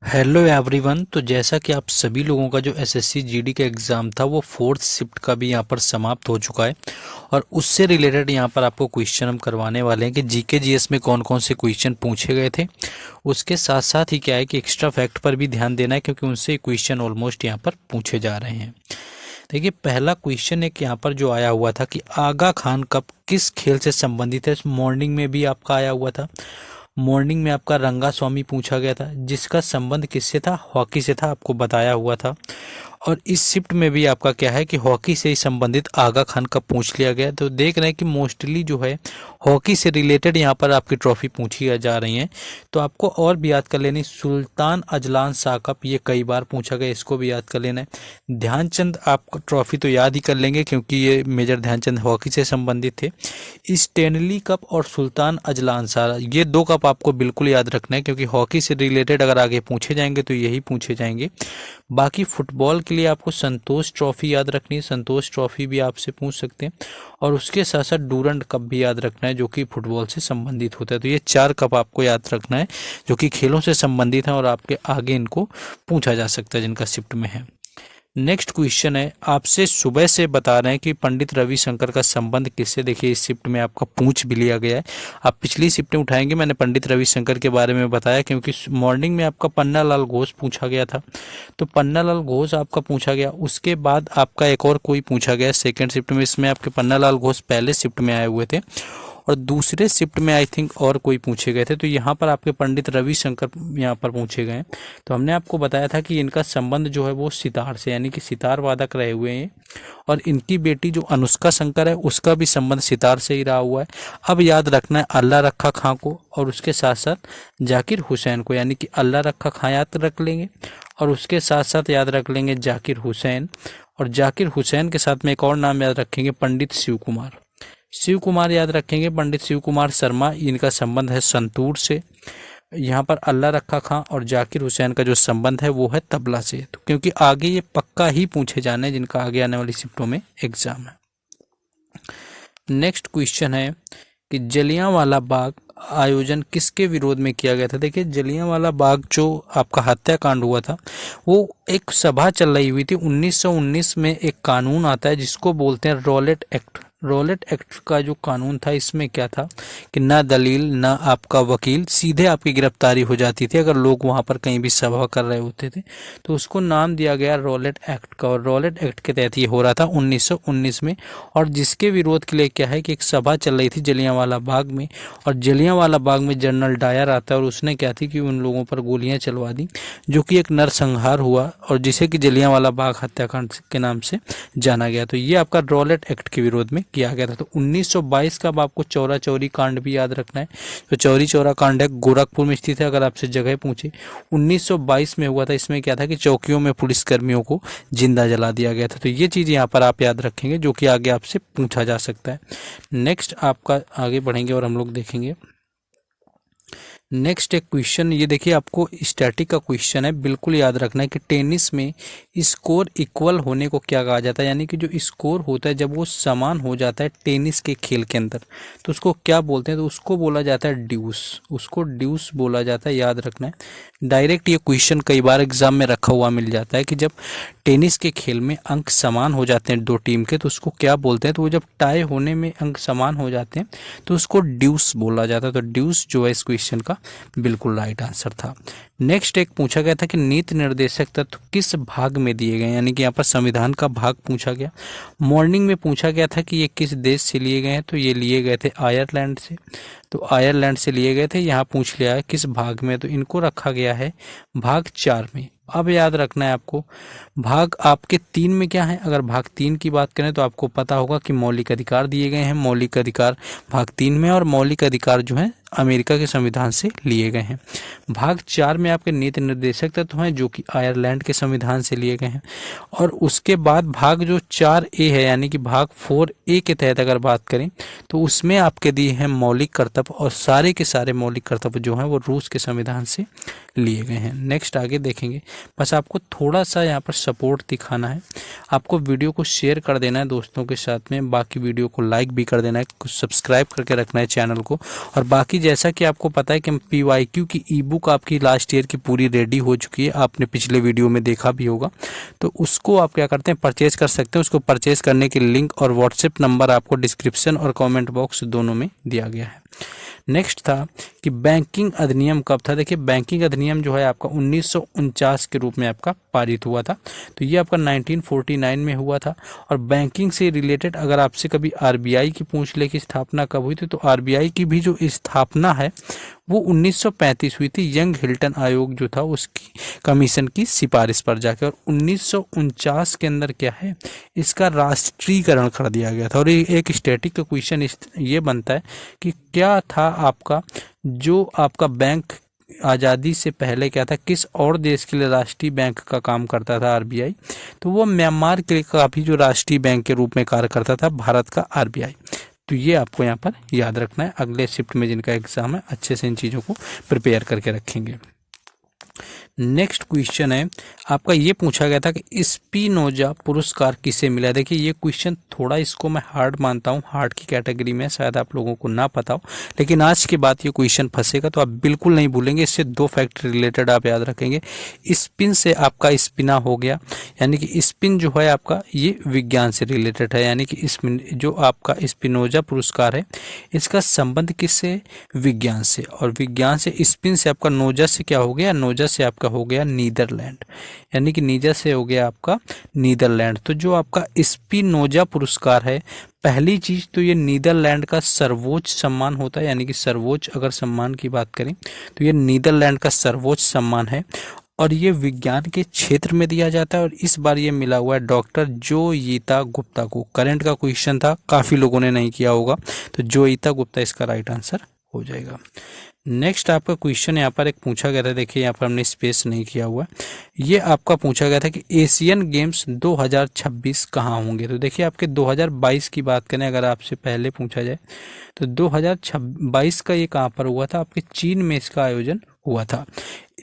Hello everyone. तो जैसा कि आप सभी लोगों का जो एसएससी जीडी का एग्ज़ाम था वो फोर्थ शिफ्ट का भी यहाँ पर समाप्त हो चुका है और उससे रिलेटेड यहाँ पर आपको क्वेश्चन हम करवाने वाले हैं कि जीके जीएस में कौन कौन से क्वेश्चन पूछे गए थे। उसके साथ साथ ही क्या है कि एक्स्ट्रा फैक्ट पर भी ध्यान देना है क्योंकि उनसे क्वेश्चन ऑलमोस्ट यहाँ पर पूछे जा रहे हैं। देखिए, पहला क्वेश्चन एक यहाँ पर जो आया हुआ था कि आगा खान कब किस खेल से संबंधित है। मॉर्निंग में भी आपका आया हुआ था। मॉर्निंग में आपका रंगा स्वामी पूछा गया था जिसका संबंध किससे था, हॉकी से था, आपको बताया हुआ था। और इस शिफ्ट में भी आपका क्या है कि हॉकी से ही संबंधित आगा खान का पूछ लिया गया। तो देख रहे हैं कि मोस्टली जो है हॉकी से रिलेटेड यहाँ पर आपकी ट्रॉफी पूछी जा रही हैं। तो आपको और भी याद कर लेनी, सुल्तान अजलान शाह कप ये कई बार पूछा गया, इसको भी याद कर लेना है। ध्यानचंद आप ट्रॉफी तो याद ही कर लेंगे क्योंकि ये मेजर ध्यानचंद हॉकी से संबंधित थे। स्टेनली कप और सुल्तान अजलान शाह ये दो कप आपको बिल्कुल याद रखना है क्योंकि हॉकी से रिलेटेड अगर आगे पूछे जाएंगे तो यही पूछे जाएंगे। बाकी फुटबॉल के लिए आपको संतोष ट्रॉफी याद रखनी है, संतोष ट्रॉफी भी आपसे पूछ सकते हैं। और उसके साथ साथ डूरंड कप भी याद रखना है जो कि फुटबॉल से संबंधित होता है। तो ये 4 कप आपको याद रखना है जो कि खेलों से संबंधित हैं और आपके आगे इनको पूछा जा सकता है जिनका शिफ्ट में है। नेक्स्ट क्वेश्चन है, आपसे सुबह से बता रहे हैं कि पंडित रविशंकर का संबंध किससे। देखिए, इस शिफ्ट में आपका पूछ भी लिया गया है। आप पिछली शिफ्ट में उठाएंगे, मैंने पंडित रविशंकर के बारे में बताया क्योंकि मॉर्निंग में आपका पन्नालाल घोष पूछा गया था। तो पन्नालाल घोष आपका पूछा गया, उसके बाद आपका एक और कोई पूछा गया सेकेंड शिफ्ट में। इसमें आपके पन्नालाल घोष पहले शिफ्ट में आए हुए थे और दूसरे शिफ्ट में आई थिंक और कोई पूछे गए थे। तो यहाँ पर आपके पंडित रविशंकर यहाँ पर पूछे गए। तो हमने आपको बताया था कि इनका संबंध जो है वो सितार से, यानी कि सितार वादक रहे हुए हैं। और इनकी बेटी जो अनुष्का शंकर है उसका भी संबंध सितार से ही रहा हुआ है। अब याद रखना है अल्लाह रखा खां को और उसके साथ साथ जाकिर हुसैन को, यानी कि अल्लाह रखा खां याद रख लेंगे और उसके साथ साथ याद रख लेंगे जाकिर हुसैन। और जाकिर हुसैन के साथ में एक और नाम याद रखेंगे, पंडित शिव कुमार। शिव कुमार याद रखेंगे, पंडित शिव कुमार शर्मा, इनका संबंध है संतूर से। यहाँ पर अल्लाह रखा खां और जाकिर हुसैन का जो संबंध है वो है तबला से। तो क्योंकि आगे ये पक्का ही पूछे जाने हैं जिनका आगे आने वाली शिफ्टों में एग्जाम है। नेक्स्ट क्वेश्चन है कि जलियांवाला बाग आयोजन किसके विरोध में किया गया था। देखिए, जलियांवाला बाग जो आपका हत्याकांड हुआ था वो एक सभा चल रही हुई थी। 1919 में एक कानून आता है जिसको बोलते हैं रॉलेट एक्ट। रॉलेट एक्ट का जो कानून था इसमें क्या था कि ना दलील ना आपका वकील, सीधे आपकी गिरफ्तारी हो जाती थी अगर लोग वहां पर कहीं भी सभा कर रहे होते थे। तो उसको नाम दिया गया रॉलेट एक्ट का और रॉलेट एक्ट के तहत ये हो रहा था 1919 में। और जिसके विरोध के लिए क्या है कि एक सभा चल रही थी जलियांवाला बाग में और जलियांवाला बाग में जनरल डायर आता है और उसने क्या थी कि उन लोगों पर गोलियां चलवा दी जो कि एक नरसंहार हुआ और जिसे कि जलियांवाला बाग हत्याकांड के नाम से जाना गया। तो ये आपका रॉलेट एक्ट के विरोध में किया गया था। तो 1922 का अब आपको चौरा चौरी कांड भी याद रखना है। तो चौरी चौरा कांड है, गोरखपुर में स्थित है। अगर आपसे जगह पूछे 1922 में हुआ था। इसमें क्या था कि चौकियों में पुलिसकर्मियों को जिंदा जला दिया गया था। तो ये चीज़ यहाँ पर आप याद रखेंगे जो कि आगे आपसे पूछा जा सकता है। नेक्स्ट आपका आगे बढ़ेंगे और हम लोग देखेंगे नेक्स्ट एक क्वेश्चन। ये देखिए, आपको स्टैटिक का क्वेश्चन है, बिल्कुल याद रखना है कि टेनिस में स्कोर इक्वल होने को क्या कहा जाता है। यानी कि जो स्कोर होता है जब वो समान हो जाता है टेनिस के खेल के अंदर तो उसको क्या बोलते हैं। तो उसको बोला जाता है ड्यूस, उसको ड्यूस बोला जाता है, याद रखना है। डायरेक्ट ये क्वेश्चन कई बार एग्जाम में रखा हुआ मिल जाता है कि जब टेनिस के खेल में अंक समान हो जाते हैं दो टीम के तो उसको क्या बोलते हैं। तो वो जब टाई होने में अंक समान हो जाते हैं तो उसको ड्यूस बोला जाता है। तो ड्यूस जो है इस क्वेश्चन का बिल्कुल राइट आंसर था। नेक्स्ट एक पूछा गया था कि नीति निर्देशक तत्व किस भाग में दिए गए, यानी कि यहाँ पर संविधान का भाग पूछा गया। मॉर्निंग में पूछा गया था कि ये किस देश से लिए गए हैं। तो ये लिए गए थे आयरलैंड से। तो आयरलैंड से लिए गए थे। यहाँ पूछ लिया है किस भाग में, तो इनको रखा गया है भाग 4 में। अब याद रखना है आपको भाग आपके 3 में क्या है। अगर भाग 3 की बात करें तो आपको पता होगा कि मौलिक अधिकार दिए गए हैं। मौलिक अधिकार भाग 3 में और मौलिक अधिकार जो है अमेरिका के संविधान से लिए गए हैं। भाग 4 में आपके नीति निर्देशक तत्व हैं जो कि आयरलैंड के संविधान से लिए गए हैं। और उसके बाद भाग जो 4A है यानी कि भाग 4A के तहत अगर बात करें तो उसमें आपके दिए हैं मौलिक कर्तव्य और सारे के सारे मौलिक कर्तव्य जो हैं वो रूस के संविधान से लिए गए हैं। नेक्स्ट आगे देखेंगे बस आपको थोड़ा सा यहाँ पर सपोर्ट दिखाना है। आपको वीडियो को शेयर कर देना है दोस्तों के साथ में, बाकी वीडियो को लाइक भी कर देना है, कुछ सब्सक्राइब करके रखना है चैनल को। और बाकी जैसा कि आपको पता है कि PYQ की ई बुक आपकी लास्ट ईयर की पूरी रेडी हो चुकी है, आपने पिछले वीडियो में देखा भी होगा। तो उसको आप क्या करते हैं, परचेज कर सकते हैं। उसको परचेज करने के लिंक और व्हाट्सएप नंबर आपको डिस्क्रिप्शन और कमेंट बॉक्स दोनों में दिया गया है। नेक्स्ट था कि बैंकिंग अधिनियम कब था। देखिए बैंकिंग अधिनियम जो है आपका 1949 के रूप में आपका पारित हुआ था। तो ये आपका 1949 में हुआ था। और बैंकिंग से रिलेटेड अगर आपसे कभी RBI की पूछ ले कि स्थापना कब हुई थी, तो RBI की भी जो स्थापना है वो 1935 हुई थी, यंग हिल्टन आयोग जो था उसकी कमीशन की सिफारिश पर जाकर। और 1949 के अंदर क्या है, इसका राष्ट्रीयकरण कर दिया गया था। और एक स्टैटिक का क्वेश्चन ये बनता है कि क्या था आपका जो आपका बैंक आज़ादी से पहले क्या था, किस और देश के लिए राष्ट्रीय बैंक का काम करता था RBI, तो वो म्यांमार के लिए काफ़ी जो राष्ट्रीय बैंक के रूप में कार्य करता था भारत का RBI। तो ये आपको यहाँ पर याद रखना है, अगले शिफ्ट में जिनका एग्जाम है अच्छे से इन चीज़ों को प्रिपेयर करके रखेंगे। नेक्स्ट क्वेश्चन है आपका, ये पूछा गया था कि स्पिनोजा पुरस्कार किसे मिला। देखिए ये क्वेश्चन थोड़ा इसको मैं हार्ड मानता हूँ, हार्ड की कैटेगरी में, शायद आप लोगों को ना पता हो, लेकिन आज के बाद ये क्वेश्चन फंसेगा तो आप बिल्कुल नहीं भूलेंगे। इससे 2 फैक्ट रिलेटेड आप याद रखेंगे। स्पिन से आपका स्पिना हो गया, यानी कि स्पिन जो है आपका ये विज्ञान से रिलेटेड है, यानी कि स्पिन जो आपका स्पिनोजा पुरस्कार है इसका संबंध किससे, विज्ञान से। और विज्ञान से स्पिन से आपका नोजा से क्या हो गया, नोजा से आपका हो गया नीदरलैंड, यानी कि नीजा से हो गया आपका नीदरलैंड। तो जो आपका स्पिनोजा पुरस्कार है, पहली चीज तो ये नीदरलैंड का सर्वोच्च सम्मान होता है, यानी कि सर्वोच्च अगर सम्मान की बात करें तो ये नीदरलैंड का सर्वोच्च सम्मान है। और ये विज्ञान के क्षेत्र में दिया जाता है। और इस बार ये मिला हुआ है डॉक्टर जोयिता गुप्ता को। करंट का क्वेश्चन था, काफी लोगों ने नहीं किया होगा, तो जोयिता गुप्ता इसका राइट आंसर हो जाएगा। नेक्स्ट आपका क्वेश्चन यहाँ पर एक पूछा गया था, देखिए यहाँ पर हमने स्पेस नहीं किया हुआ है। ये आपका पूछा गया था कि एशियन गेम्स 2026 कहाँ होंगे। तो देखिए आपके 2022 की बात करें अगर आपसे पहले पूछा जाए तो 2022 का ये कहाँ पर हुआ था, आपके चीन में इसका आयोजन हुआ था।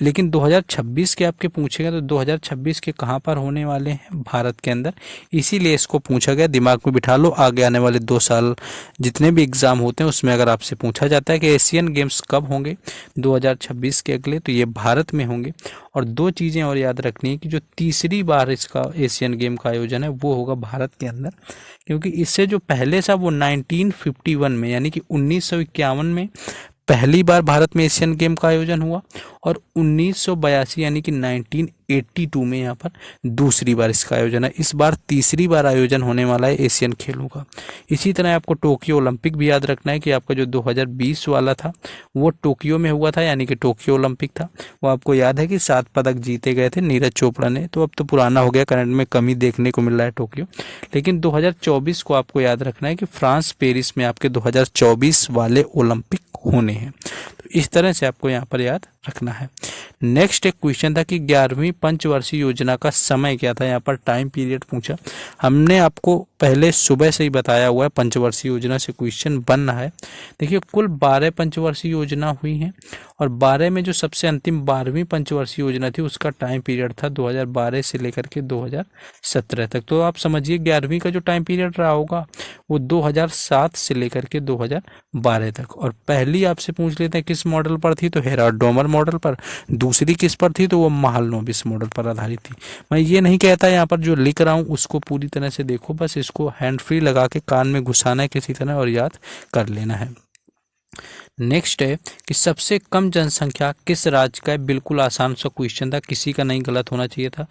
लेकिन 2026 के आपके पूछेगा तो 2026 के कहाँ पर होने वाले हैं, भारत के अंदर, इसीलिए इसको पूछा गया। दिमाग में बिठा लो, आगे आने वाले 2 साल जितने भी एग्जाम होते हैं उसमें अगर आपसे पूछा जाता है कि एशियन गेम्स कब होंगे 2026 के अगले, तो ये भारत में होंगे। और 2 चीज़ें और याद रखनी है कि जो तीसरी बार इसका एशियन गेम का आयोजन है वो होगा भारत के अंदर, क्योंकि इससे जो पहले था वो 1951 में, यानी कि 1951 में पहली बार भारत में एशियन गेम का आयोजन हुआ। और 1982 यानी कि 1982 में यहाँ पर दूसरी बार इसका आयोजन है। इस बार तीसरी बार आयोजन होने वाला है एशियन खेलों का। इसी तरह आपको टोक्यो ओलंपिक भी याद रखना है कि आपका जो 2020 वाला था वो टोक्यो में हुआ था, यानी कि टोक्यो ओलंपिक था। वो आपको याद है कि 7 पदक जीते गए थे नीरज चोपड़ा ने, तो अब तो पुराना हो गया, करंट में कमी देखने को मिल रहा है टोक्यो। लेकिन 2024 को आपको याद रखना है कि फ्रांस पेरिस में आपके 2024 वाले ओलंपिक होने हैं। तो इस तरह से आपको यहाँ पर याद रखना है। नेक्स्ट एक क्वेश्चन था कि 11वीं पंचवर्षीय योजना का समय क्या था। यहाँ पर टाइम पीरियड पूछा, हमने आपको पहले सुबह से ही बताया हुआ है पंचवर्षीय योजना से क्वेश्चन बन रहा है। देखिए कुल 12 पंचवर्षीय योजना हुई हैं और 12 में जो सबसे अंतिम 12वीं पंचवर्षीय योजना थी उसका टाइम पीरियड था 2012 से लेकर के 2017 तक। तो आप समझिए 11वीं का जो टाइम पीरियड रहा होगा वो 2007 से लेकर के 2012 तक। और पहली आपसे पूछ लेते हैं किस मॉडल पर थी, तो हेराडोमर मॉडल पर। दूसरी किस पर थी, तो वो महालनोबिस मॉडल पर आधारित थी। मैं ये नहीं कहता यहाँ पर जो लिख रहा हूँ उसको पूरी तरह से देखो, बस इसको हैंड फ्री लगा के कान में घुसाना है किसी तरह और याद कर लेना है। नेक्स्ट है कि सबसे कम जनसंख्या किस राज्य का है। बिल्कुल आसान सा क्वेश्चन था, किसी का नहीं गलत होना चाहिए था।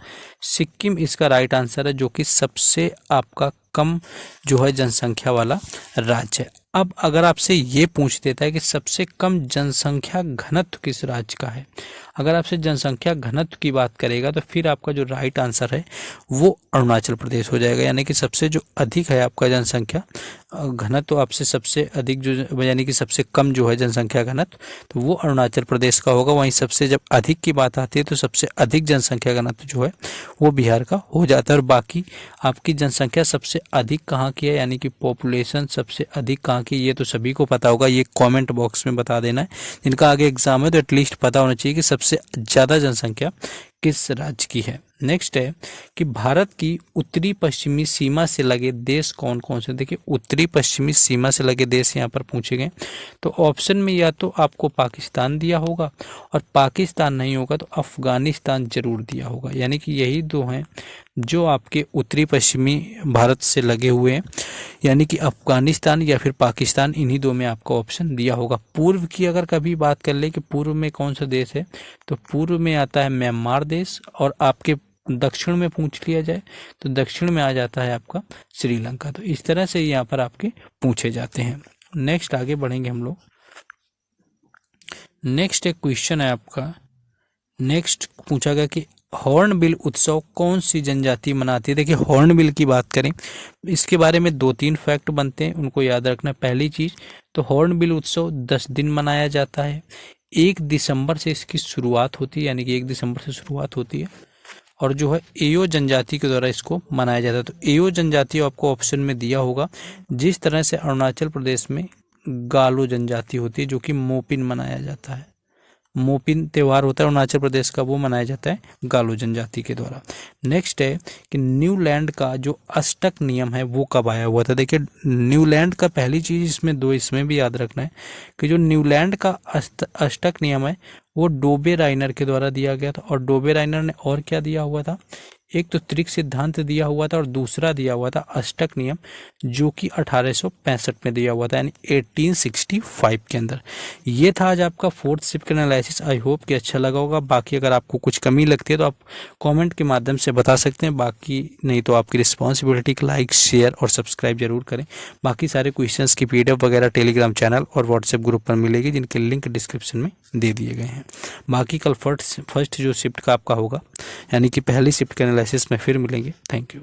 सिक्किम इसका राइट आंसर है, जो कि सबसे आपका कम जो है जनसंख्या वाला राज्य है। अब अगर आपसे ये पूछ देता है कि सबसे कम जनसंख्या घनत्व किस राज्य का है, अगर आपसे जनसंख्या घनत्व की बात करेगा तो फिर आपका जो राइट आंसर है वो अरुणाचल प्रदेश हो जाएगा। यानी कि सबसे जो अधिक है आपका जनसंख्या घनत्व, आपसे सबसे अधिक जो यानी कि सबसे कम जो है जनसंख्या घनत्व, तो वो अरुणाचल प्रदेश का होगा। वहीं सबसे जब अधिक की बात आती है तो सबसे अधिक जनसंख्या घनत्व जो है वो बिहार का हो जाता है। और बाकी आपकी जनसंख्या सबसे अधिक कहाँ की है, यानी कि पॉपुलेशन सबसे अधिक कहाँ की, ये तो सभी को पता होगा। ये कमेंट बॉक्स में बता देना है, जिनका आगे एग्जाम है तो एटलीस्ट पता होना चाहिए कि सबसे ज़्यादा जनसंख्या किस राज्य की है। नेक्स्ट है कि भारत की उत्तरी पश्चिमी सीमा से लगे देश कौन कौन से। देखिए उत्तरी पश्चिमी सीमा से लगे देश यहाँ पर पूछे गए, तो ऑप्शन में या तो आपको पाकिस्तान दिया होगा, और पाकिस्तान नहीं होगा तो अफगानिस्तान जरूर दिया होगा। यानी कि यही दो हैं जो आपके उत्तरी पश्चिमी भारत से लगे हुए हैं, यानी कि अफगानिस्तान या फिर पाकिस्तान, इन्हीं दो में आपको ऑप्शन दिया होगा। पूर्व की अगर कभी बात कर ले कि पूर्व में कौन सा देश है, तो पूर्व में आता है म्यांमार देश, और आपके दक्षिण में पूछ लिया जाए तो दक्षिण में आ जाता है आपका श्रीलंका। तो इस तरह से यहाँ पर आपके पूछे जाते हैं। नेक्स्ट आगे बढ़ेंगे हम लोग। नेक्स्ट एक क्वेश्चन है आपका, नेक्स्ट पूछा गया कि हॉर्नबिल उत्सव कौन सी जनजाति मनाती है। देखिए हॉर्नबिल की बात करें, इसके बारे में 2-3 फैक्ट बनते हैं, उनको याद रखना। पहली चीज तो हॉर्नबिल उत्सव 10 दिन मनाया जाता है। 1 दिसंबर से इसकी शुरुआत होती है, यानी कि 1 दिसंबर से शुरुआत होती है, और जो है एयो जनजाति के द्वारा इसको मनाया जाता है। तो एयो जनजाति आपको ऑप्शन में दिया होगा। जिस तरह से अरुणाचल प्रदेश में गालो जनजाति होती है, जो कि मोपिन मनाया जाता है, मोपिन त्यौहार होता है अरुणाचल प्रदेश का, वो मनाया जाता है गालो जनजाति के द्वारा। नेक्स्ट है कि न्यूलैंड का जो अष्टक नियम है वो कब आया हुआ था। देखिए न्यूलैंड का पहली चीज इसमें दो, इसमें भी याद रखना है कि जो न्यूलैंड का अष्टक नियम है वो डोबे राइनर के द्वारा दिया गया था। और डोबे राइनर ने और क्या दिया हुआ था, एक तो त्रिक सिद्धांत दिया हुआ था, और दूसरा दिया हुआ था अष्टक नियम, जो कि 1865 में दिया हुआ था, यानी 1865 के अंदर। ये था आज आपका fourth shift analysis. I hope कि अच्छा लगा होगा। बाकी अगर आपको कुछ कमी लगती है तो आप कमेंट के माध्यम से बता सकते हैं, बाकी नहीं तो आपकी रिस्पॉन्सिबिलिटी कि लाइक शेयर और सब्सक्राइब जरूर करें। बाकी सारे क्वेश्चंस की PDF वगैरह टेलीग्राम चैनल और व्हाट्सएप ग्रुप पर मिलेगी, जिनके लिंक डिस्क्रिप्शन में दे दिए गए हैं। बाकी कल फर्स्ट जो शिफ्ट का आपका होगा, यानी कि पहली शिफ्ट के एनालिसिस में फिर मिलेंगे। Thank you.